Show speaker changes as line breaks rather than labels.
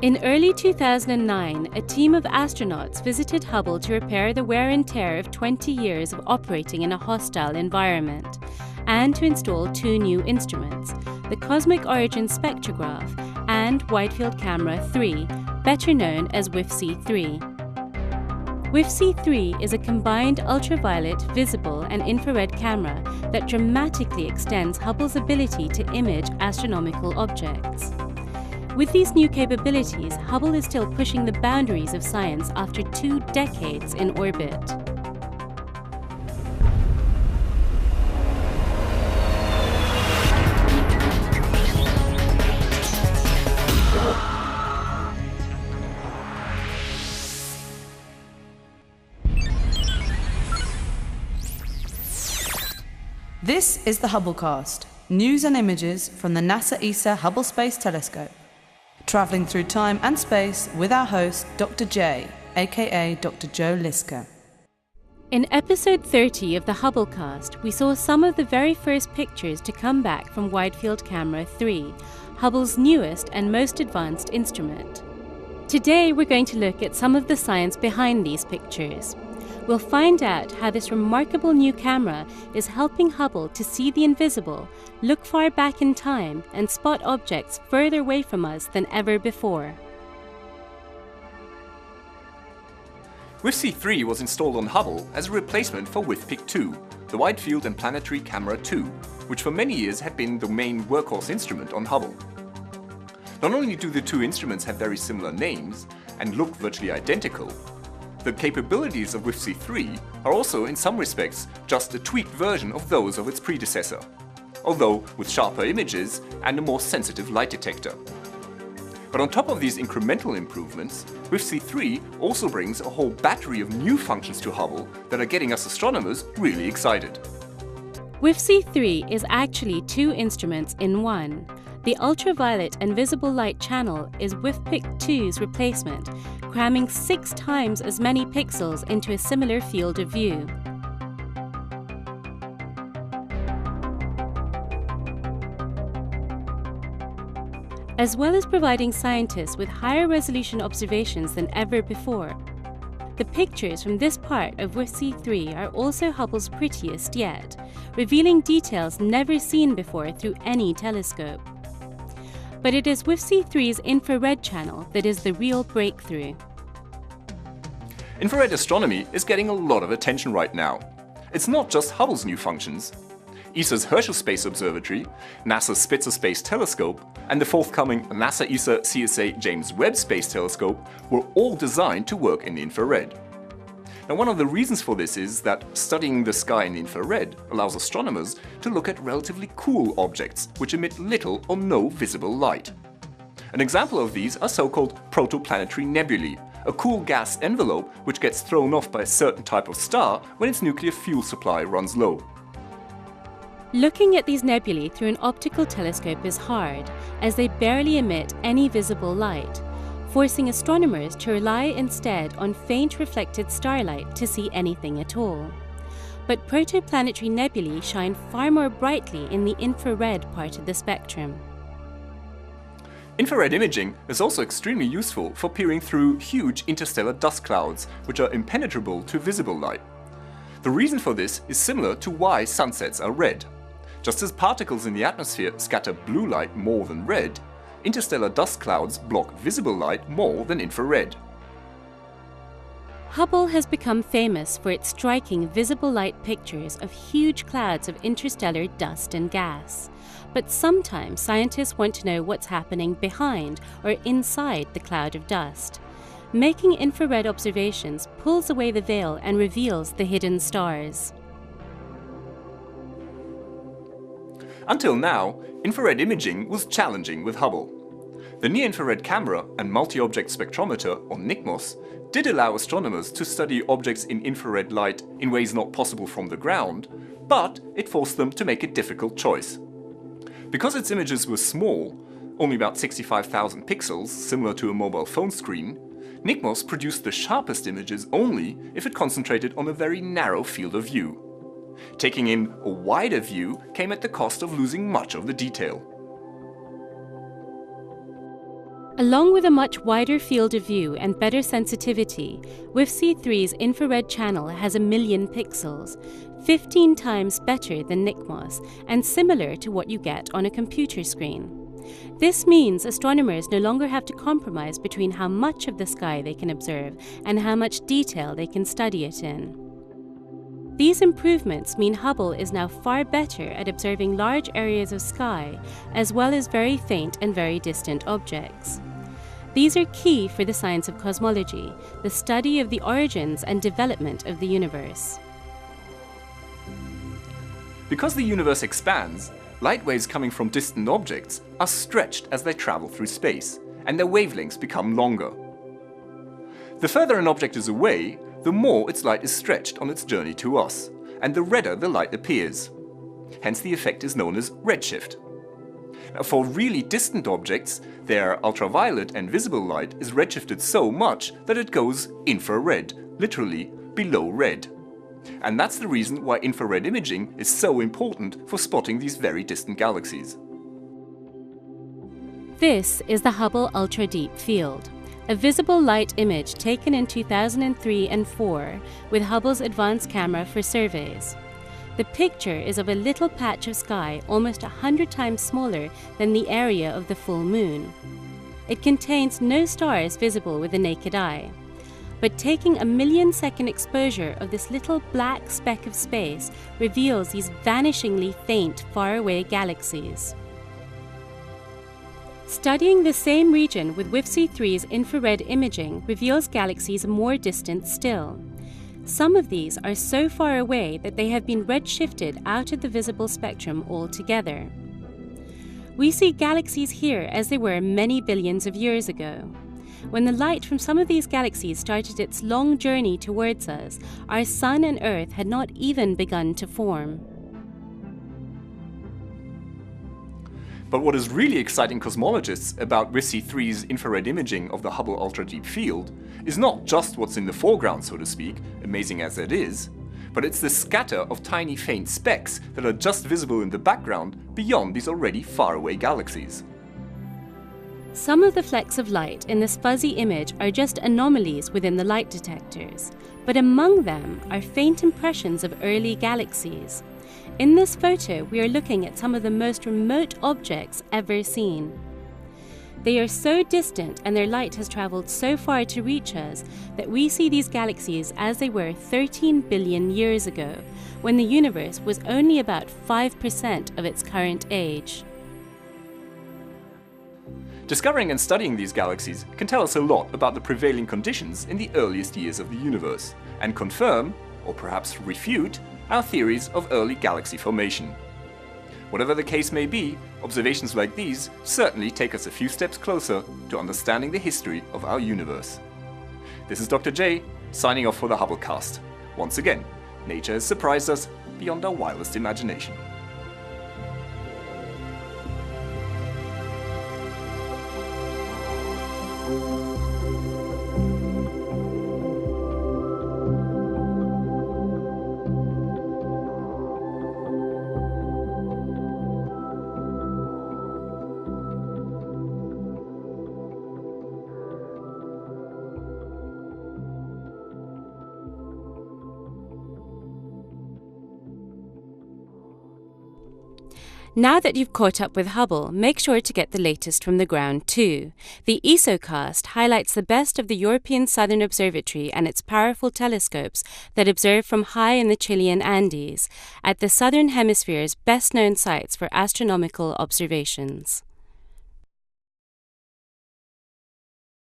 In early 2009, a team of astronauts visited Hubble to repair the wear and tear of 20 years of operating in a hostile environment, and to install two new instruments, the Cosmic Origin Spectrograph and Wide-Field Camera 3, better known as WFC-3. WFC-3 is a combined ultraviolet, visible and infrared camera that dramatically extends Hubble's ability to image astronomical objects. With these new capabilities, Hubble is still pushing the boundaries of science after 2 decades in orbit.
This is the Hubblecast, news and images from the NASA ESA Hubble Space Telescope. Travelling through time and space with our host, Dr. J, aka Dr. Joe Liska.
In episode 30 of the Hubblecast, we saw some of the very first pictures to come back from Wide-Field Camera 3, Hubble's newest and most advanced instrument. Today we're going to look at some of the science behind these pictures. We'll find out how this remarkable new camera is helping Hubble to see the invisible, look far back in time, and spot objects further away from us than ever before.
WFC-3 was installed on Hubble as a replacement for WFPIC-2, the Wide Field and Planetary Camera 2, which for many years had been the main workhorse instrument on Hubble. Not only do the two instruments have very similar names and look virtually identical, the capabilities of WFC-3 are also in some respects just a tweaked version of those of its predecessor, although with sharper images and a more sensitive light detector. But on top of these incremental improvements, WFC-3 also brings a whole battery of new functions to Hubble that are getting us astronomers really excited.
WFC-3 is actually two instruments in one. The ultraviolet and visible light channel is WFPIC-2's replacement, cramming 6 times as many pixels into a similar field of view. As well as providing scientists with higher resolution observations than ever before, the pictures from this part of WFC-3 are also Hubble's prettiest yet, revealing details never seen before through any telescope. But it is WFC-3's infrared channel that is the real breakthrough.
Infrared astronomy is getting a lot of attention right now. It's not just Hubble's new functions. ESA's Herschel Space Observatory, NASA's Spitzer Space Telescope, and the forthcoming NASA ESA CSA James Webb Space Telescope were all designed to work in the infrared. Now, one of the reasons for this is that studying the sky in the infrared allows astronomers to look at relatively cool objects which emit little or no visible light. An example of these are so-called protoplanetary nebulae, a cool gas envelope which gets thrown off by a certain type of star when its nuclear fuel supply runs low.
Looking at these nebulae through an optical telescope is hard, as they barely emit any visible light, forcing astronomers to rely instead on faint reflected starlight to see anything at all. But protoplanetary nebulae shine far more brightly in the infrared part of the spectrum.
Infrared imaging is also extremely useful for peering through huge interstellar dust clouds, which are impenetrable to visible light. The reason for this is similar to why sunsets are red. Just as particles in the atmosphere scatter blue light more than red, interstellar dust clouds block visible light more than infrared.
Hubble has become famous for its striking visible light pictures of huge clouds of interstellar dust and gas. But sometimes scientists want to know what's happening behind or inside the cloud of dust. Making infrared observations pulls away the veil and reveals the hidden stars.
Until now, infrared imaging was challenging with Hubble. The Near-Infrared Camera and Multi-Object Spectrometer, or NICMOS, did allow astronomers to study objects in infrared light in ways not possible from the ground, but it forced them to make a difficult choice. Because its images were small, only about 65,000 pixels, similar to a mobile phone screen, NICMOS produced the sharpest images only if it concentrated on a very narrow field of view. Taking in a wider view came at the cost of losing much of the detail.
Along with a much wider field of view and better sensitivity, WFC3's infrared channel has 1 million pixels, 15 times better than NICMOS and similar to what you get on a computer screen. This means astronomers no longer have to compromise between how much of the sky they can observe and how much detail they can study it in. These improvements mean Hubble is now far better at observing large areas of sky, as well as very faint and very distant objects. These are key for the science of cosmology, the study of the origins and development of the universe.
Because the universe expands, light waves coming from distant objects are stretched as they travel through space, and their wavelengths become longer. The further an object is away, the more its light is stretched on its journey to us, and the redder the light appears. Hence the effect is known as redshift. Now, for really distant objects, their ultraviolet and visible light is redshifted so much that it goes infrared, literally below red. And that's the reason why infrared imaging is so important for spotting these very distant galaxies.
This is the Hubble Ultra Deep Field, a visible light image taken in 2003 and 2004 with Hubble's advanced camera for surveys. The picture is of a little patch of sky almost 100 times smaller than the area of the full moon. It contains no stars visible with the naked eye. But taking a millisecond exposure of this little black speck of space reveals these vanishingly faint, faraway galaxies. Studying the same region with WFC3's infrared imaging reveals galaxies more distant still. Some of these are so far away that they have been redshifted out of the visible spectrum altogether. We see galaxies here as they were many billions of years ago. When the light from some of these galaxies started its long journey towards us, our Sun and Earth had not even begun to form.
But what is really exciting cosmologists about WFC3's infrared imaging of the Hubble Ultra Deep Field is not just what's in the foreground, so to speak, amazing as that is, but it's the scatter of tiny faint specks that are just visible in the background beyond these already faraway galaxies.
Some of the flecks of light in this fuzzy image are just anomalies within the light detectors, but among them are faint impressions of early galaxies. In this photo, we are looking at some of the most remote objects ever seen. They are so distant and their light has traveled so far to reach us that we see these galaxies as they were 13 billion years ago, when the universe was only about 5% of its current age.
Discovering and studying these galaxies can tell us a lot about the prevailing conditions in the earliest years of the universe, and confirm, or perhaps refute, our theories of early galaxy formation. Whatever the case may be, observations like these certainly take us a few steps closer to understanding the history of our universe. This is Dr. J, signing off for the Hubblecast. Once again, nature has surprised us beyond our wildest imagination.
Now that you've caught up with Hubble, make sure to get the latest from the ground too. The ESOcast highlights the best of the European Southern Observatory and its powerful telescopes that observe from high in the Chilean Andes, at the Southern Hemisphere's best-known sites for astronomical observations.